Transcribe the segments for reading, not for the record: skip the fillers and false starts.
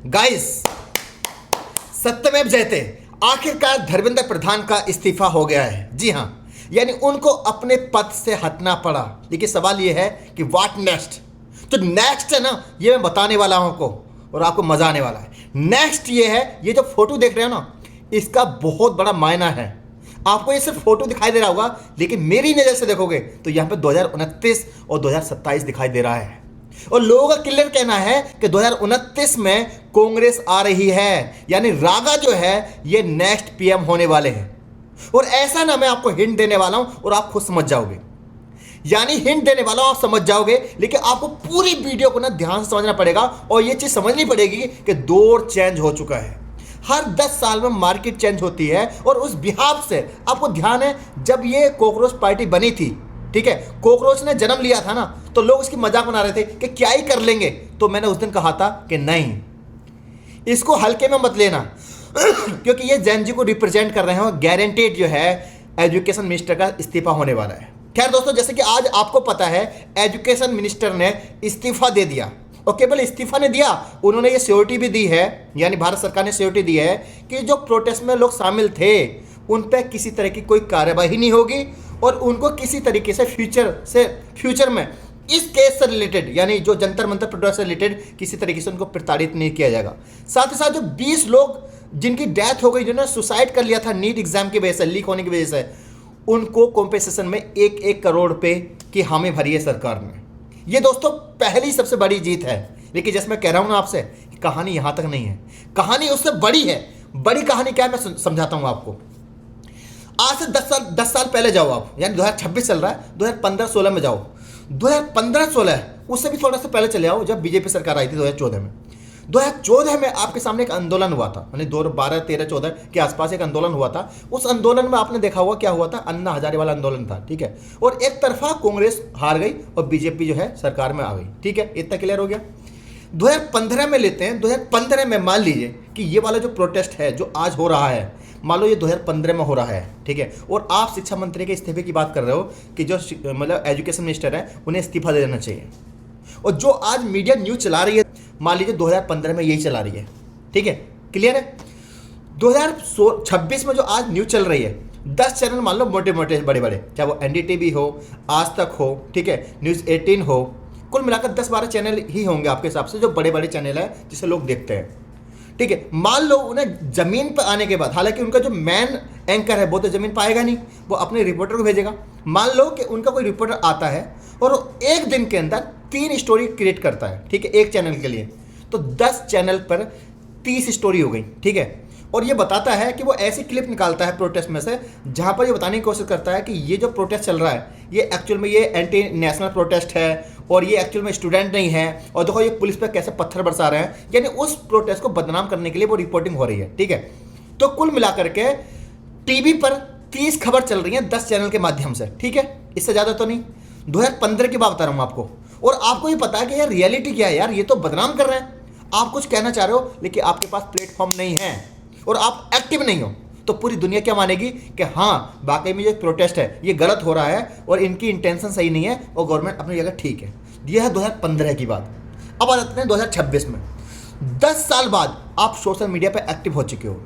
Guys, सत्यमेव जयते, आखिरकार धर्मेंद्र प्रधान का इस्तीफा हो गया है। जी हाँ, यानी उनको अपने पद से हटना पड़ा। देखिए, सवाल ये है कि व्हाट नेक्स्ट। तो नेक्स्ट है ना, ये मैं बताने वाला हूं आपको और आपको मजा आने वाला है। नेक्स्ट ये है, ये जो फोटो देख रहे हो ना, इसका बहुत बड़ा मायना है। आपको ये सिर्फ फोटो दिखाई दे रहा होगा, लेकिन मेरी नज़र से देखोगे तो यहाँ पे 2029 और 2027 दिखाई दे रहा है। और लोगों का क्लियर कहना है कि 2029 में कांग्रेस आ रही है, यानी रागा जो है ये नेक्स्ट पीएम होने वाले हैं। और ऐसा ना, मैं आपको हिंट देने वाला हूं और आप खुद समझ जाओगे। यानी हिंट देने वाला हूं, आप समझ जाओगे, लेकिन आपको पूरी वीडियो को ना ध्यान से समझना पड़ेगा। और ये चीज समझनी पड़ेगी कि दौर चेंज हो चुका है। हर 10 साल में मार्केट चेंज होती है। और उस बिहाफ से आपको ध्यान है, जब ये कॉकरोच पार्टी बनी थी, ठीक है, कॉकरोच ने जन्म लिया था ना, तो लोग इसकी मजाक बना रहे थे कि क्या ही कर लेंगे। तो मैंने उस दिन कहा था कि नहीं, इसको हल्के में मत लेना, क्योंकि ये जैन जी को रिप्रेजेंट कर रहे हैं और गारंटेड जो है एजुकेशन मिनिस्टर का इस्तीफा होने वाला है। खैर दोस्तों, जैसे कि आज आपको पता है, एजुकेशन मिनिस्टर ने इस्तीफा दे दिया। और केवल इस्तीफा ने दिया, उन्होंने ये सिक्योरिटी भी दी है, यानी भारत सरकार ने सिक्योरिटी दी है कि जो प्रोटेस्ट में लोग शामिल थे उन पर किसी तरह की कोई कार्रवाई नहीं होगी और उनको किसी तरीके से फ्यूचर में इस केस से रिलेटेड, यानी जो जंतर मंतर प्रोटेस्ट से रिलेटेड, किसी तरीके से उनको प्रताड़ित नहीं किया जाएगा। साथ ही साथ जो 20 लोग जिनकी डेथ हो गई, जिन्होंने सुसाइड कर लिया था नीट एग्जाम की वजह से, लीक होने की वजह से, उनको कॉम्पेंसेशन में 1-1 करोड़ रुपए की हामी भरी है सरकार ने। ये दोस्तों पहली सबसे बड़ी जीत है। लेकिन जैसे मैं कह रहा हूं ना आपसे, कहानी यहां तक नहीं है, कहानी उससे बड़ी है। बड़ी कहानी क्या है, मैं समझाता हूं आपको। आज से 10 साल पहले जाओ आप, यानी 2026 चल रहा है, 2015-16 में जाओ, 2015-16 उससे भी थोड़ा सा पहले चले आओ, जब बीजेपी सरकार आई थी 2014 में। 2014 में आपके सामने एक आंदोलन हुआ था, यानी 2012, 13, 14 के आसपास एक आंदोलन हुआ था। उस आंदोलन में आपने देखा हुआ क्या हुआ था, अन्ना हजारे वाला आंदोलन था, ठीक है। और एक तरफा कांग्रेस हार गई और बीजेपी जो है सरकार में आ गई, ठीक है, इतना क्लियर हो गया। 2015 में लेते हैं, 2015 में मान लीजिए कि ये वाला जो प्रोटेस्ट है जो आज हो रहा है, मान लो ये 2015 में हो रहा है, ठीक है, और आप शिक्षा मंत्री के इस्तीफे की बात कर रहे हो कि जो मतलब एजुकेशन मिनिस्टर है उन्हें इस्तीफा दे देना चाहिए। और जो आज मीडिया न्यूज चला रही है, मान लीजिए 2015 में यही चला रही है, ठीक है, क्लियर है। 2026 में जो आज न्यूज चल रही है, 10 चैनल मान लो मोटे मोटे बड़े बड़े, चाहे वो एनडीटीवी हो, आज तक हो, ठीक है, न्यूज़ 18 हो, कुल मिलाकर 10-12 चैनल ही होंगे आपके हिसाब से जो बड़े बड़े चैनल है जिसे लोग देखते हैं, ठीक है। मान लो उन्हें जमीन पर आने के बाद, हालांकि उनका जो मेन एंकर है वो तो जमीन पर आएगा नहीं, वो अपने रिपोर्टर को भेजेगा। मान लो कि उनका कोई रिपोर्टर आता है और वो एक दिन के अंदर 3 स्टोरी क्रिएट करता है, ठीक है, एक चैनल के लिए, तो 10 चैनल पर 30 स्टोरी हो गई, ठीक है। और ये बताता है कि वो ऐसी क्लिप निकालता है प्रोटेस्ट में से जहाँ पर ये बताने की कोशिश करता है कि ये जो प्रोटेस्ट चल रहा है ये एक्चुअल में ये एंटी नेशनल प्रोटेस्ट है और ये एक्चुअल में स्टूडेंट नहीं है, और देखो ये पुलिस पर कैसे पत्थर बरसा रहे हैं, यानी उस प्रोटेस्ट को बदनाम करने के लिए वो रिपोर्टिंग हो रही है, ठीक है। तो कुल मिलाकर के टीवी पर 30 खबर चल रही है 10 चैनल के माध्यम से, ठीक है, इससे ज़्यादा तो नहीं। 2015 की बात बता रहा हूँ आपको, और आपको ये पता है कि यार रियलिटी क्या है, यार ये तो बदनाम कर रहे हैं। आप कुछ कहना चाह रहे हो लेकिन आपके पास प्लेटफॉर्म नहीं है और आप एक्टिव नहीं हो, तो पूरी दुनिया क्या मानेगी कि हाँ वाकई में ये प्रोटेस्ट है, ये गलत हो रहा है और इनकी इंटेंशन सही नहीं है और गवर्नमेंट अपनी जगह ठीक है। ये है 2015 की बात। अब आ जाते हैं 2026 में। 10 साल बाद आप सोशल मीडिया पर एक्टिव हो चुके हो।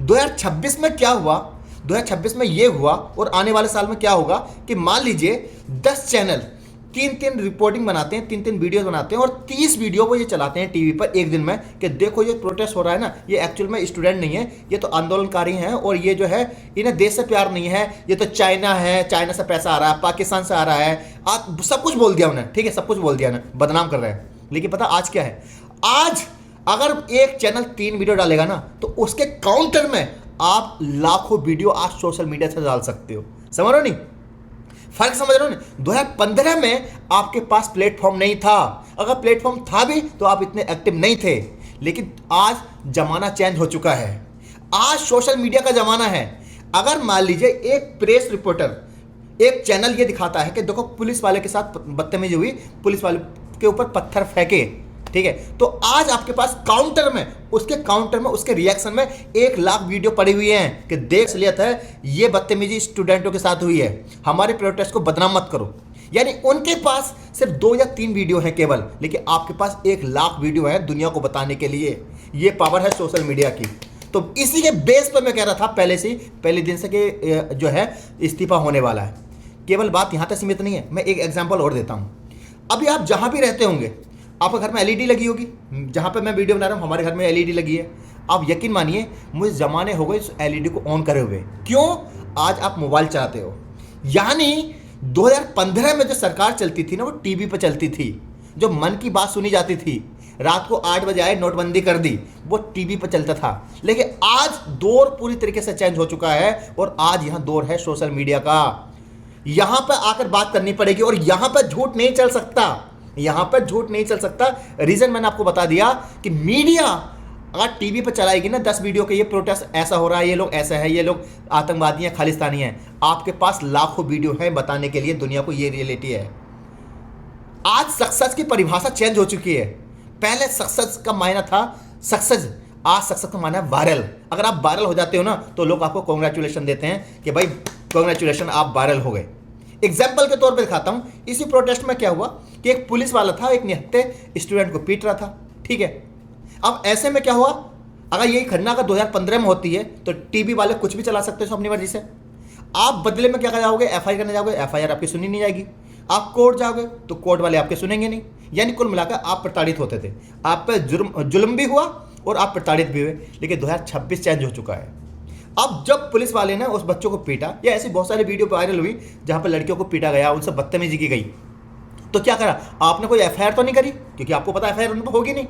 2026 में क्या हुआ, 2026 में ये हुआ और आने वाले साल में क्या होगा कि मान लीजिए 10 चैनल 3-3 रिपोर्टिंग बनाते हैं, 3-3 वीडियोस बनाते हैं और 30 वीडियो को ये चलाते हैं टीवी पर एक दिन में कि देखो ये प्रोटेस्ट हो रहा है ना, ये एक्चुअल में स्टूडेंट नहीं है, ये तो आंदोलनकारी हैं और ये जो है इन्हें देश से प्यार नहीं है, ये तो चाइना है, चाइना से पैसा आ रहा है, पाकिस्तान से आ रहा है, आप सब कुछ बोल दिया उन्हें, ठीक है, सब कुछ बोल दिया उन्हें, बदनाम कर रहे हैं। लेकिन पता आज क्या है, आज अगर एक चैनल 3 वीडियो डालेगा ना तो उसके काउंटर में आप लाखों वीडियो आज सोशल मीडिया से डाल सकते हो। समझ रहे हो नहीं, फर्क समझ रहे हो नहीं। 2015 में आपके पास प्लेटफॉर्म नहीं था, अगर प्लेटफॉर्म था भी तो आप इतने एक्टिव नहीं थे। लेकिन आज जमाना चेंज हो चुका है, आज सोशल मीडिया का जमाना है। अगर मान लीजिए एक प्रेस रिपोर्टर एक चैनल ये दिखाता है कि देखो पुलिस वाले के साथ बदतमीजी हुई, पुलिस वाले के ऊपर पत्थर फेंके, ठीक है, तो आज आपके पास काउंटर में उसके रिएक्शन में 1 लाख वीडियो पड़ी हुई हैं कि देख लिया था ये बदतमीजी स्टूडेंटों के साथ हुई है, हमारे प्रोटेस्ट को बदनाम मत करो। यानी उनके पास सिर्फ 2 या 3 वीडियो हैं केवल, लेकिन आपके पास 1 लाख वीडियो है दुनिया को बताने के लिए। ये पावर है सोशल मीडिया की। तो इसी के बेस पर मैं कह रहा था पहले दिन से कि जो है इस्तीफा होने वाला है। केवल बात यहाँ तक सीमित नहीं है, मैं एक एग्जांपल और देता हूँ। अभी आप जहाँ भी रहते होंगे, आपके घर में एलईडी लगी होगी। जहाँ पर मैं वीडियो बना रहा हूँ हमारे घर में एलईडी लगी है। आप यकीन मानिए मुझे ज़माने हो गए इस एलईडी को ऑन करे हुए। क्यों? आज आप मोबाइल चलाते हो। यानी 2015 में जो सरकार चलती थी ना, वो टीवी पर चलती थी। जो मन की बात सुनी जाती थी, रात को 8 बजे आए नोटबंदी कर दी, वो टीवी पर चलता था। लेकिन आज दौर पूरी तरीके से चेंज हो चुका है और आज यहाँ दौर है सोशल मीडिया का। यहाँ पर आकर बात करनी पड़ेगी और यहाँ पर झूठ नहीं चल सकता। यहाँ पर झूठ नहीं चल सकता। रीज़न मैंने आपको बता दिया कि मीडिया अगर टीवी पर चलाएगी ना 10 वीडियो के, ये प्रोटेस्ट ऐसा हो रहा है, ये लोग ऐसा है, ये लोग आतंकवादी हैं, खालिस्तानी हैं, आपके पास लाखों वीडियो हैं बताने के लिए दुनिया को ये रियलिटी है। आज सक्सेस की परिभाषा चेंज हो चुकी है। पहले सक्सेस का मायना था सक्सेस, आज सक्सेस का मायना है वायरल। अगर आप वायरल हो जाते हो ना तो लोग आपको कॉन्ग्रेचुलेशन देते हैं कि भाई कॉन्ग्रेचुलेशन आप वायरल हो गए। एग्जाम्पल के तौर पर दिखाता हूं, इसी प्रोटेस्ट में क्या हुआ कि एक पुलिस वाला था, एक निहत्थे स्टूडेंट को पीट रहा था, ठीक है। अब ऐसे में क्या हुआ, अगर यही घटना अगर 2015 में होती है तो टीवी वाले कुछ भी चला सकते हो अपनी मर्जी से। आप बदले में क्या कर जाओगे, एफआईआर करने जाओगे, एफआईआर आपकी सुनी नहीं जाएगी। आप कोर्ट जाओगे तो कोर्ट वाले आपके सुनेंगे नहीं। यानी कुल मिलाकर आप प्रताड़ित होते थे, आप पे जुल्म भी हुआ और आप प्रताड़ित भी हुए। लेकिन 2026 चेंज हो चुका है। अब जब पुलिस वाले ने उस बच्चों को पीटा, या ऐसी बहुत सारी वीडियो वायरल हुई जहाँ पर लड़कियों को पीटा गया, उनसे बदतमीजी की गई, तो क्या करा आपने? कोई एफआईआर तो नहीं करी, क्योंकि आपको पता एफआईआर उन पर होगी नहीं।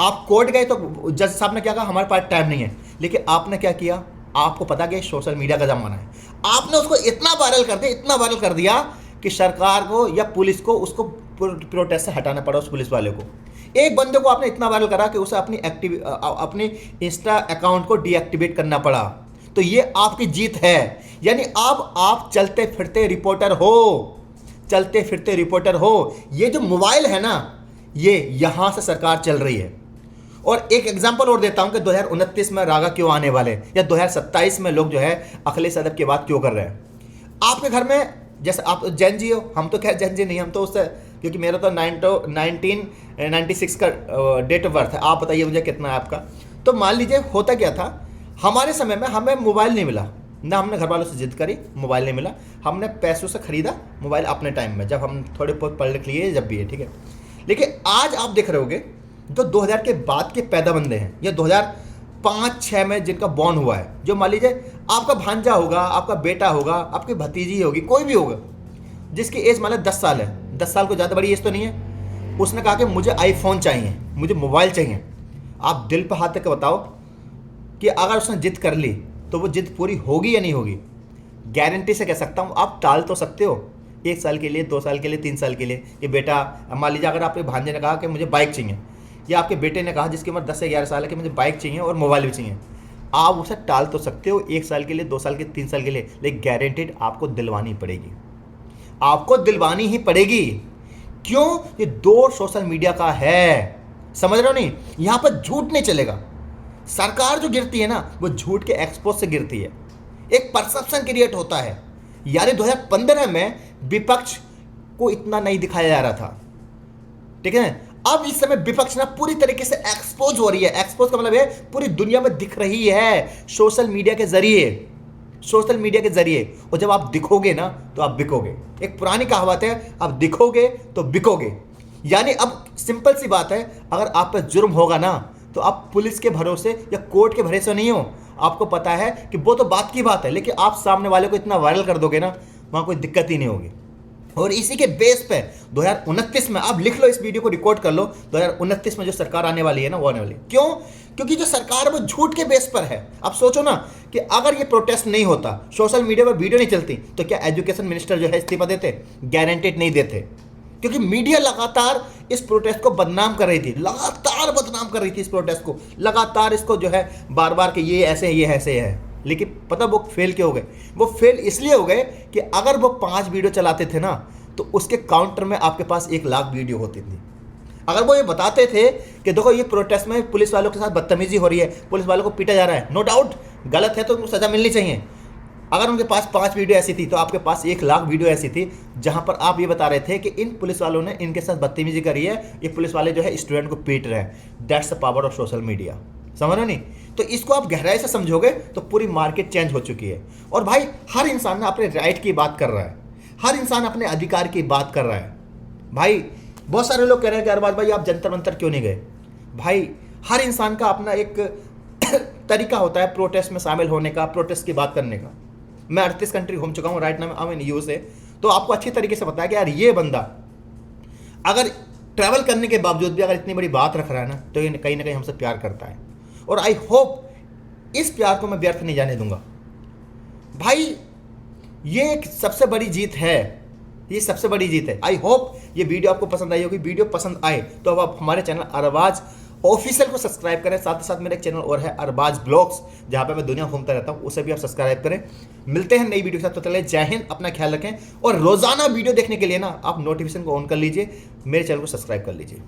आप कोर्ट गए तो जज साहब ने क्या कहा, हमारे पास टाइम नहीं है। लेकिन आपने क्या किया, आपको पता कि सोशल मीडिया का जमाना है, आपने उसको इतना वायरल कर दिया कि सरकार को या पुलिस को उसको प्रोटेस्ट से हटाना पड़ा। उस पुलिस वाले को, एक बंदे को आपने इतना वायरल करा कि उसे अपनी इंस्टा अकाउंट को डीएक्टिवेट करना पड़ा। तो ये आपकी जीत है। यानी अब आप चलते फिरते रिपोर्टर हो। ये जो मोबाइल है ना, ये यहां से सरकार चल रही है। और एक एग्जांपल और देता हूं कि 2029 में रागा क्यों आने वाले, या 2027 में लोग जो है अखिलेश यादव की बात क्यों कर रहे हैं। आपके घर में जैसे आप जैन जी हो, हम तो खैर जैन जी नहीं, हम तो उससे, क्योंकि मेरा तो 1996 का डेट ऑफ बर्थ है। आप बताइए मुझे कितना है आपका। तो मान लीजिए होता क्या था, हमारे समय में हमें मोबाइल नहीं मिला ना, हमने घर वालों से जिद करी, मोबाइल नहीं मिला, हमने पैसों से खरीदा मोबाइल अपने टाइम में, जब हम थोड़े बहुत पढ़ लिख लिए, जब भी है, ठीक है। लेकिन आज आप देख रहे होगे जो 2000 के बाद के पैदा बंदे हैं, या 2005-6 में जिनका बॉर्न हुआ है, जो मान लीजिए आपका भांजा होगा, आपका बेटा होगा, आपकी भतीजी होगी, कोई भी होगा जिसकी एज मान लो 10 साल है, 10 साल को ज़्यादा बड़ी एज तो नहीं है, उसने कहा कि मुझे आईफोन चाहिए, मुझे मोबाइल चाहिए। आप दिल पर हाथ रख के बताओ कि अगर उसने जिद कर ली तो वो जिद पूरी होगी या नहीं होगी? गारंटी से कह सकता हूँ। आप टाल तो सकते हो 1 साल के लिए, 2 साल के लिए, 3 साल के लिए कि बेटा, मान लीजिए अगर आपके भांजे ने कहा कि मुझे बाइक चाहिए, या आपके बेटे ने कहा जिसकी उम्र 10 से 11 साल है कि मुझे बाइक चाहिए और मोबाइल भी चाहिए, आप उसे टाल तो सकते हो 1 साल के लिए, 2 साल के, 3 साल के लिए, लेकिन गारंटेड आपको दिलवानी पड़ेगी। आपको दिलवानी ही पड़ेगी। क्यों? ये दौर सोशल मीडिया का है, समझ रहे हो नहीं? यहां पर झूठ नहीं चलेगा। सरकार जो गिरती है ना, वो झूठ के एक्सपोज से गिरती है, एक परसेप्शन क्रिएट होता है। यानी 2015 में विपक्ष को इतना नहीं दिखाया जा रहा था, ठीक है। अब इस समय विपक्ष ना पूरी तरीके से एक्सपोज हो रही है। एक्सपोज का मतलब है पूरी दुनिया में दिख रही है सोशल मीडिया के जरिए। और जब आप दिखोगे ना तो आप बिकोगे। एक पुरानी कहावत है, आप दिखोगे तो बिकोगे। यानी अब सिंपल सी बात है, अगर आप पर जुर्म होगा ना तो आप पुलिस के भरोसे या कोर्ट के भरोसे नहीं हो। आपको पता है कि वो तो बात की बात है, लेकिन आप सामने वाले को इतना वायरल कर दोगे ना, वहां कोई दिक्कत ही नहीं होगी। और इसी के बेस पे 2029 में, आप लिख लो, इस वीडियो को रिकॉर्ड कर लो, 2029 में जो सरकार आने वाली है ना, वो आने वाली। क्यों? क्योंकि जो सरकार है वो झूठ के बेस पर है। आप सोचो ना कि अगर ये प्रोटेस्ट नहीं होता, सोशल मीडिया पर वीडियो नहीं चलती, तो क्या एजुकेशन मिनिस्टर जो है इस्तीफा देते? गारंटेड नहीं देते, क्योंकि मीडिया लगातार इस प्रोटेस्ट को बदनाम कर रही थी, लगातार बदनाम कर रही थी इस प्रोटेस्ट को, लगातार इसको जो है बार बार कि ये ऐसे है, ये ऐसे है। लेकिन पता वो फेल क्यों हो गए? वो फेल इसलिए हो गए कि अगर वो 5 वीडियो चलाते थे ना, तो उसके काउंटर में आपके पास 1 लाख वीडियो होती थी। अगर वो ये बताते थे कि देखो ये प्रोटेस्ट में पुलिस वालों के साथ बदतमीजी हो रही है, पुलिस वालों को पीटा जा रहा है, नो डाउट गलत है तो उनको सज़ा मिलनी चाहिए, अगर उनके पास 5 वीडियो ऐसी थी तो आपके पास 1 लाख वीडियो ऐसी थी जहां पर आप ये बता रहे थे कि इन पुलिस वालों ने इनके साथ बदतमीजी करी है, ये पुलिस वाले जो है स्टूडेंट को पीट रहे हैं। That's the power of social media. समझ रहे नहीं? तो इसको आप गहराई से समझोगे तो पूरी मार्केट चेंज हो चुकी है। और भाई हर इंसान ना अपने राइट की बात कर रहा है, हर इंसान अपने अधिकार की बात कर रहा है। भाई बहुत सारे लोग कह रहे हैं कि अरबाज भाई आप जंतर मंतर क्यों नहीं गए? भाई हर इंसान का अपना एक तरीका होता है प्रोटेस्ट में शामिल होने का, प्रोटेस्ट की बात करने का। मैं 38 कंट्री घूम चुका हूँ, right now I am in USA. तो आपको अच्छी तरीके से पता है कि यार ये बंदा अगर ट्रैवल करने के बावजूद भी अगर इतनी बड़ी बात रख रहा है ना, तो ये कहीं ना कहीं हमसे प्यार करता है। और आई होप इस प्यार को मैं व्यर्थ नहीं जाने दूंगा। भाई ये एक सबसे बड़ी जीत है, ये सबसे बड़ी जीत है। आई होप ये वीडियो आपको पसंद आई होगी। वीडियो पसंद आए तो अब आप हमारे चैनल अरबाज ऑफिशियल को सब्सक्राइब करें। साथ ही साथ मेरा एक चैनल और है अरबाज ब्लॉग्स, जहाँ पे मैं दुनिया घूमता रहता हूँ, उसे भी आप सब्सक्राइब करें। मिलते हैं नई वीडियो के साथ। तो चले, जय हिंद, अपना ख्याल रखें। और रोजाना वीडियो देखने के लिए ना आप नोटिफिकेशन को ऑन कर लीजिए, मेरे चैनल को सब्सक्राइब कर लीजिए।